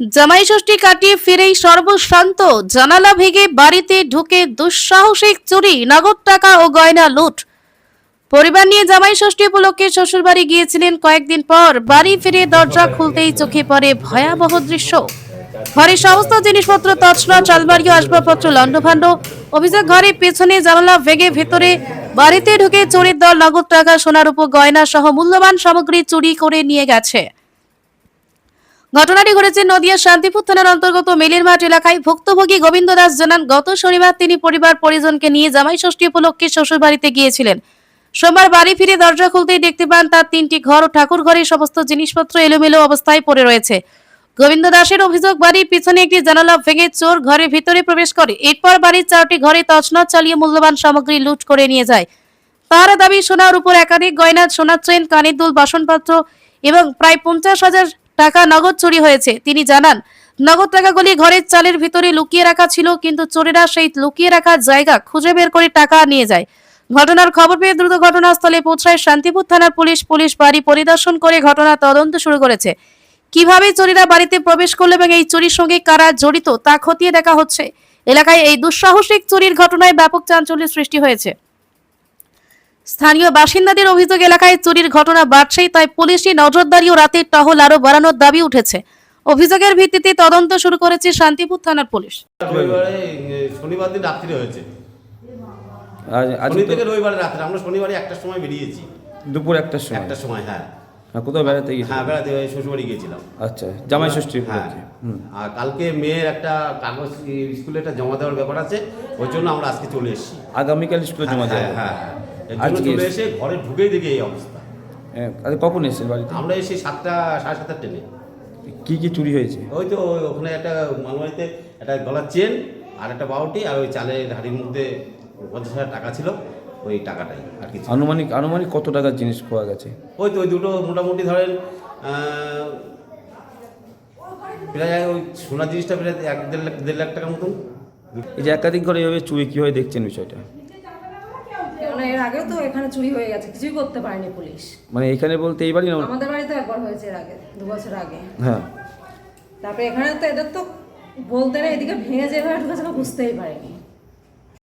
জামাই ষষ্ঠী কাটিয়ে ফিরেই সর্বশান্ত, জানালা ভেঙে বাড়িতে ঢুকে দুঃসাহসিক চুরি, নগদ টাকা ও গয়না লুট। পরিবার নিয়ে জামাই ষষ্ঠী উপলক্ষে শ্বশুরবাড়ি গিয়েছিলেন। কয়েকদিন পর বাড়ি ফিরে দরজা খুলতেই চোখে পড়ে ভয়াবহ দৃশ্য। ঘরের সমস্ত জিনিসপত্র তছনছ, আলমারি ও আসবাবপত্র লণ্ডভণ্ড। অভিযোগ, ঘরের পেছনে জানালা ভেঙে ভেতরে বাড়িতে ঢুকে চোরের দল নগদ টাকা, সোনার উপর গয়না সহ মূল্যবান সামগ্রী চুরি করে নিয়ে গেছে। ঘটনাটি ঘটেছে নদিয়ার শান্তিপুর থানার অন্তর্গত মেলির মাঠ এলাকায়। ভুক্তভোগী গোবিন্দ দাস জানান, গত শনিবার তিনি পরিবার পরিজনকে নিয়ে জামাই ষষ্ঠী উপলক্ষে শ্বশুর বাড়িতে গিয়েছিলেন। সোমবার বাড়ি ফিরে দরজা খুলতেই দেখতে পান তার 3টি ঘর ও ঠাকুর ঘরের সমস্ত জিনিসপত্র এলোমেলো অবস্থায় পড়ে রয়েছে। গোবিন্দ দাসের অভিযোগ, বাড়ির পিছনে একটি জানালা ভেঙে চোর ঘরের ভিতরে প্রবেশ করে। এরপর বাড়ির 4টি ঘরে তছনছ চালিয়ে মূল্যবান সামগ্রী লুট করে নিয়ে যায়। তার দাবি, সোনার উপর একাধিক গয়না, সোনার চেন, কানের দুল, বাসনপত্র এবং প্রায় 50,000 টাকা নগদ চুরি হয়েছে। তিনি জানান, নগদ টাকাগুলি ঘরের চালের ভিতরে লুকিয়ে রাখা ছিল, কিন্তু চোরেরা সেই লুকিয়ে রাখার জায়গা খুঁজে বের করে টাকা নিয়ে যায়। ঘটনার খবর পেয়ে দ্রুত ঘটনাস্থলে পৌঁছায় শান্তিপুর থানার পুলিশ। বাড়ি পরিদর্শন করে ঘটনা তদন্ত শুরু করেছে। কিভাবে চোরেরা বাড়িতে প্রবেশ করলো এবং এই চুরির সঙ্গে কারা জড়িত তা খতিয়ে দেখা হচ্ছে। এলাকায় এই দুঃসাহসিক চুরির ঘটনায় ব্যাপক চাঞ্চল্যের সৃষ্টি হয়েছে। স্থানীয় বাসিন্দাদের অভিযোগ, এলাকায় চুরির ঘটনা বাড়ছেই, তাই পুলিশি নজরদারি ও রাতের টহল আরো বাড়ানোর দাবি উঠেছে। অভিযোগের ভিত্তিতে তদন্ত শুরু করেছে শান্তিপুর থানার পুলিশ। শনিবার দিন রাত্রে হয়েছে, আজকে থেকে রবিবার রাত্রে। আমরা শনিবারে 1টার সময় বেরিয়েছি। দুপুর 1টার সময়? 1টার সময়, হ্যাঁ। কোথাও বেড়াতে গেছি? হ্যাঁ, বেড়াতে শ্বশুরবাড়ি গিয়েছিলাম। আচ্ছা, জামাই ষষ্ঠী। হ্যাঁ। আর কালকে মেয়ের একটা কাগজ স্কুলে একটা জমা দেওয়ার ব্যাপার আছে, ওই জন্য আমরা আজকে চলে এসেছি। আগামীকাল স্কুলে জমা দেওয়া? হ্যাঁ, আজকে চলে এসে ঘরে ঢুকেই দেখি এই অবস্থা। কখন এসেছেন বাড়িতে? আমরা এসে 7টা সাড়ে 7টার ট্রেনে। কি কি চুরি হয়েছে? ওই তো ওখানে একটা মালবাড়িতে একটা গলার চেন আর একটা বাউটি আর ওই চালের হাড়ির মধ্যে 50,000 টাকা ছিল, ওই টাকাটাই আর কিছু। আনুমানিক কত টাকার জিনিস পাওয়া গেছে? ওই তো ওই দুটো মোটামুটি ধরেন প্রায় ওই সোনার জিনিসটা প্রায় 1-1.5 লাখ টাকার মতন। এই যে একাধিক ঘরে এভাবে চুরি কীভাবে দেখছেন বিষয়টা? এর আগেও তো এখানে চুরি হয়ে গেছে, কিছুই করতে পারেনি পুলিশ। মানে এখানে বলতে এই বাড়ি না? আমাদের বাড়িতে একবার হয়েছে এর আগে, 2 বছর আগে। হ্যাঁ। তারপরে এখানে তো এদের তো বলতে না, এদিকে ভেঙে যেভাবে ঢুকেছে বুঝতেই পারেনি।